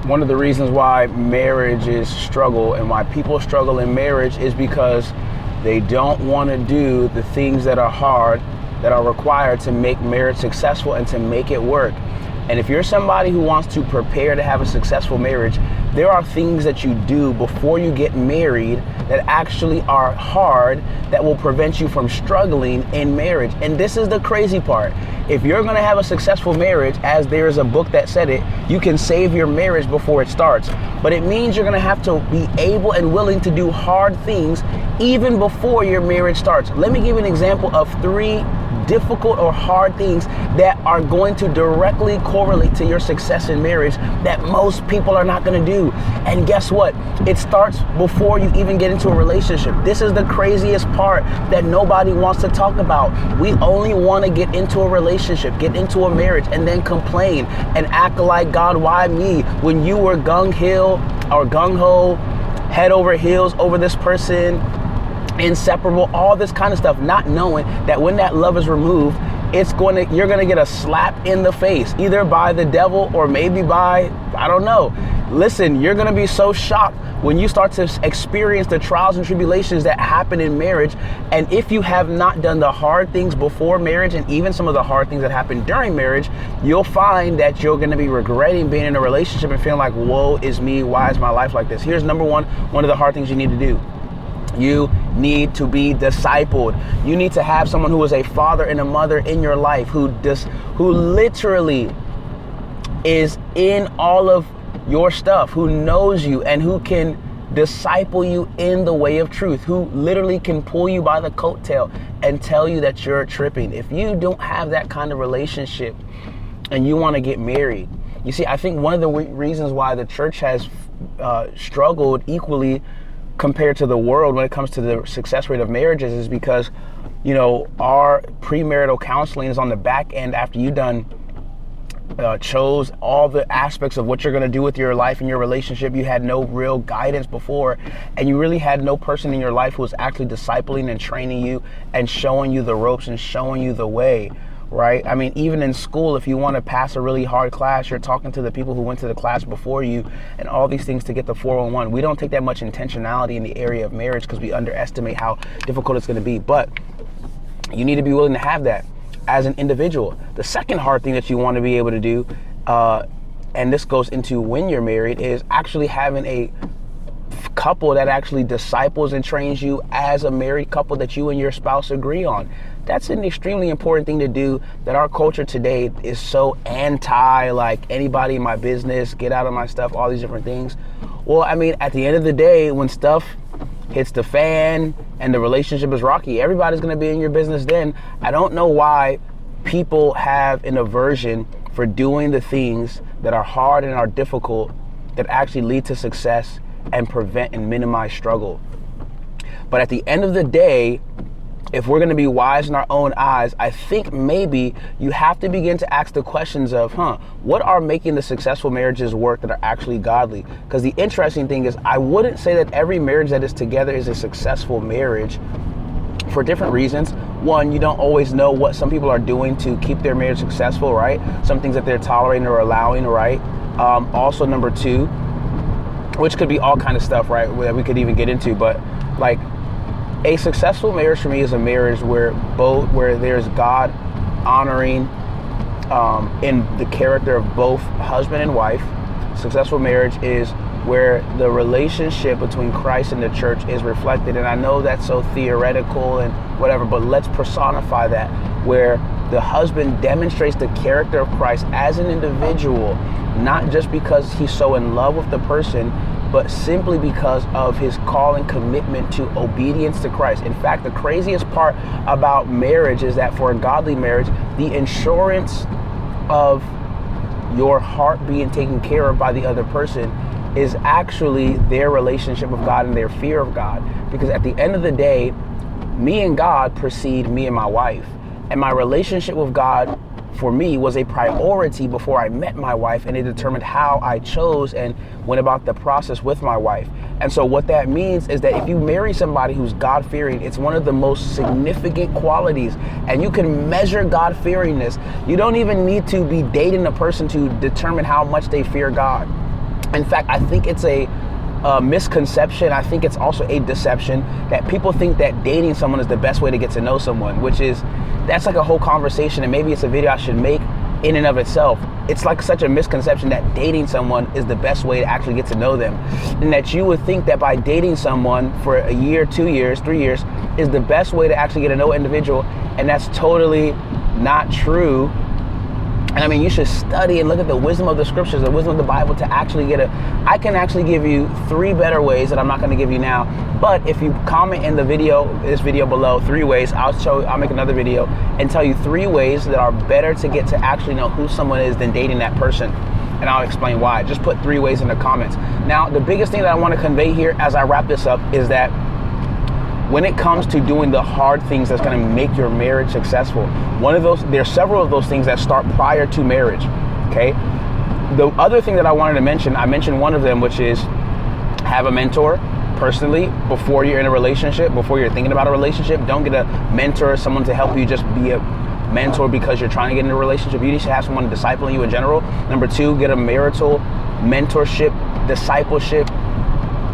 one of the reasons why marriages struggle and why people struggle in marriage is because they don't want to do the things that are hard, that are required to make marriage successful and to make it work. And if you're somebody who wants to prepare to have a successful marriage, there are things that you do before you get married that actually are hard, that will prevent you from struggling in marriage. And this is the crazy part. If you're going to have a successful marriage, as there is a book that said it, you can save your marriage before it starts. But it means you're going to have to be able and willing to do hard things even before your marriage starts. Let me give you an example of 3 difficult or hard things that are going to directly correlate to your success in marriage that most people are not going to do. And guess what? It starts before you even get into a relationship. This is the craziest part that nobody wants to talk about. We only want to get into a relationship, get into a marriage, and then complain and act like, God, why me? When you were gung-ho, head over heels over this person, inseparable, all this kind of stuff, not knowing that when that love is removed, you're gonna get a slap in the face, either by the devil or maybe by, I don't know. Listen, you're gonna be so shocked when you start to experience the trials and tribulations that happen in marriage. And if you have not done the hard things before marriage, and even some of the hard things that happen during marriage, you'll find that you're gonna be regretting being in a relationship and feeling like, woe is me, why is my life like this? Here's number one of the hard things you need to do. You need to be discipled. You need to have someone who is a father and a mother in your life who literally is in all of your stuff, who knows you and who can disciple you in the way of truth, who literally can pull you by the coattail and tell you that you're tripping. If you don't have that kind of relationship and you want to get married, you see, I think one of the reasons why the church has struggled equally compared to the world when it comes to the success rate of marriages is because, our premarital counseling is on the back end after you done chose all the aspects of what you're going to do with your life and your relationship. You had no real guidance before, and you really had no person in your life who was actually discipling and training you and showing you the ropes and showing you the way. Right? I mean, even in school, if you want to pass a really hard class, you're talking to the people who went to the class before you and all these things to get the 401. We don't take that much intentionality in the area of marriage because we underestimate how difficult it's going to be. But you need to be willing to have that as an individual. The second hard thing that you want to be able to do, and this goes into when you're married, is actually having a couple that actually disciples and trains you as a married couple that you and your spouse agree on. That's an extremely important thing to do that our culture today is so anti, like anybody in my business, get out of my stuff, all these different things. Well, I mean, at the end of the day, when stuff hits the fan and the relationship is rocky, everybody's going to be in your business then. I don't know why people have an aversion for doing the things that are hard and are difficult that actually lead to success and prevent and minimize struggle. But at the end of the day, if we're going to be wise in our own eyes, I think maybe you have to begin to ask the questions of, what are making the successful marriages work that are actually godly? Because the interesting thing is, I wouldn't say that every marriage that is together is a successful marriage for different reasons. One, you don't always know what some people are doing to keep their marriage successful, right? Some things that they're tolerating or allowing, right? Also, number two, which could be all kind of stuff, right, that we could even get into, but like, a successful marriage for me is a marriage where there's God honoring in the character of both husband and wife. Successful marriage is where the relationship between Christ and the church is reflected. And I know that's so theoretical and whatever, but let's personify that, where the husband demonstrates the character of Christ as an individual, not just because he's so in love with the person, but simply because of his call and commitment to obedience to Christ. In fact, the craziest part about marriage is that for a godly marriage, the insurance of your heart being taken care of by the other person is actually their relationship with God and their fear of God. Because at the end of the day, me and God precede me and my wife. And my relationship with God, for me, was a priority before I met my wife, and it determined how I chose and went about the process with my wife. And so what that means is that if you marry somebody who's God-fearing, it's one of the most significant qualities, and you can measure God-fearingness. You don't even need to be dating a person to determine how much they fear God. In fact, I think it's a misconception. I think it's also a deception that people think that dating someone is the best way to get to know someone, that's like a whole conversation, and maybe it's a video I should make in and of itself. It's like such a misconception that dating someone is the best way to actually get to know them, and that you would think that by dating someone for a year, 2 years, 3 years is the best way to actually get to know an individual, and that's totally not true. And I mean, you should study and look at the wisdom of the scriptures, the wisdom of the Bible to actually I can actually give you 3 better ways that I'm not going to give you now. But if you comment in this video below, 3 ways, I'll make another video and tell you 3 ways that are better to get to actually know who someone is than dating that person. And I'll explain why. Just put 3 ways in the comments. Now, the biggest thing that I want to convey here as I wrap this up is that when it comes to doing the hard things that's going to make your marriage successful, there's several of those things that start prior to marriage, okay? The other thing that I wanted to mention, I mentioned one of them, which is have a mentor personally before you're in a relationship, before you're thinking about a relationship. Don't get a mentor, someone to help you just be a mentor because you're trying to get in a relationship. You need to have someone discipling you in general. Number 2, get a marital mentorship, discipleship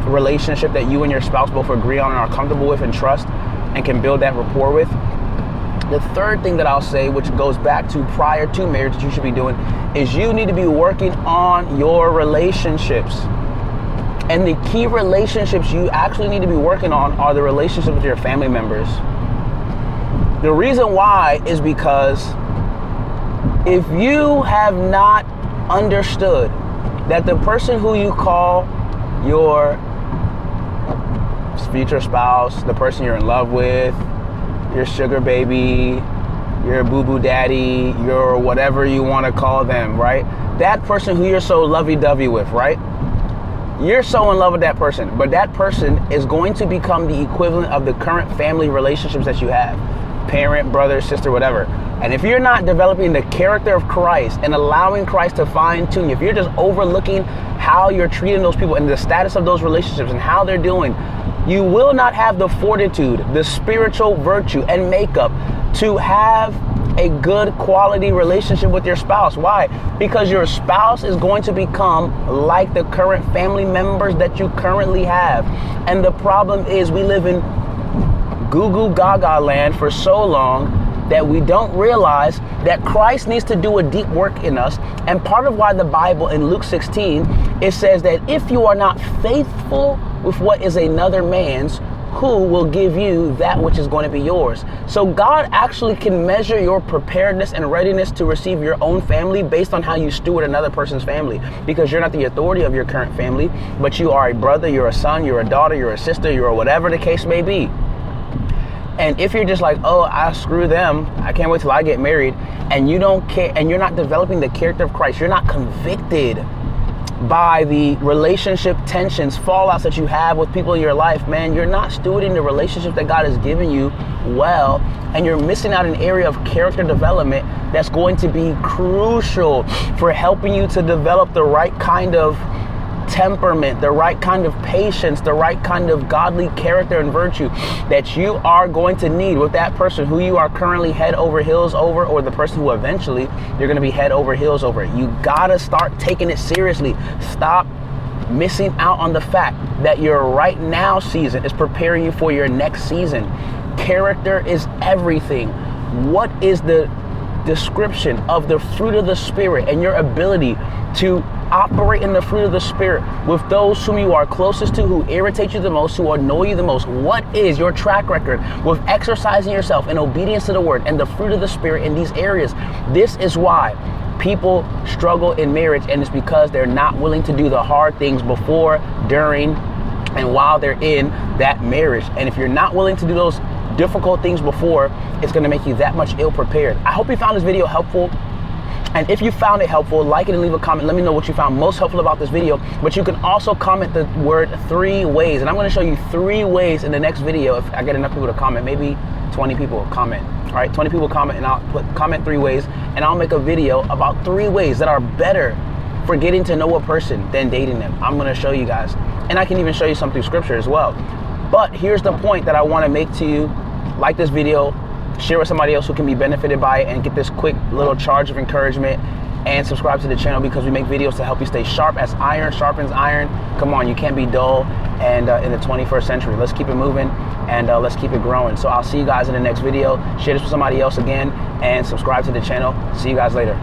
relationship that you and your spouse both agree on and are comfortable with and trust and can build that rapport with. The third thing that I'll say, which goes back to prior to marriage that you should be doing, is you need to be working on your relationships. And the key relationships you actually need to be working on are the relationships with your family members. The reason why is because if you have not understood that the person who you call your future spouse, the person you're in love with, your sugar baby, your boo-boo daddy, your whatever you want to call them, right? That person who you're so lovey-dovey with, right? You're so in love with that person, but that person is going to become the equivalent of the current family relationships that you have. Parent, brother, sister, whatever. And if you're not developing the character of Christ and allowing Christ to fine-tune you, if you're just overlooking how you're treating those people and the status of those relationships and how they're doing, you will not have the fortitude, the spiritual virtue and makeup to have a good quality relationship with your spouse. Why? Because your spouse is going to become like the current family members that you currently have. And the problem is we live in goo-goo gaga land for so long that we don't realize that Christ needs to do a deep work in us. And part of why the Bible in Luke 16, it says that if you are not faithful with what is another man's, who will give you that which is going to be yours? So God actually can measure your preparedness and readiness to receive your own family based on how you steward another person's family, because you're not the authority of your current family, but you are a brother, you're a son, you're a daughter, you're a sister, you're whatever the case may be. And if you're just like, oh, I screw them, I can't wait till I get married, and you don't care, and you're not developing the character of Christ, you're not convicted by the relationship tensions, fallouts that you have with people in your life, man, you're not stewarding the relationship that God has given you well, and you're missing out an area of character development that's going to be crucial for helping you to develop the right kind of temperament, the right kind of patience, the right kind of godly character and virtue that you are going to need with that person who you are currently head over heels over, or the person who eventually you're going to be head over heels over. You gotta start taking it seriously. Stop missing out on the fact that your right now season is preparing you for your next season. Character is everything. What is the description of the fruit of the Spirit and your ability to operate in the fruit of the Spirit with those whom you are closest to, who irritate you the most, who annoy you the most? What is your track record with exercising yourself in obedience to the word and the fruit of the Spirit in these areas? This is why people struggle in marriage, and it's because they're not willing to do the hard things before, during, and while they're in that marriage. And if you're not willing to do those difficult things before, it's going to make you that much ill prepared. I hope you found this video helpful. And if you found it helpful, like it and leave a comment. Let me know what you found most helpful about this video. But you can also comment the word 3 ways. And I'm going to show you 3 ways in the next video if I get enough people to comment. Maybe 20 people comment. All right, 20 people comment, and I'll comment 3 ways. And I'll make a video about 3 ways that are better for getting to know a person than dating them. I'm going to show you guys. And I can even show you some through scripture as well. But here's the point that I want to make to you. Like this video, share with somebody else who can be benefited by it, and get this quick little charge of encouragement. and subscribe to the channel because we make videos to help you stay sharp as iron sharpens iron. Come on, you can't be dull. And in the 21st century, let's keep it moving and let's keep it growing. So I'll see you guys in the next video. Share this with somebody else again and subscribe to the channel. See you guys later.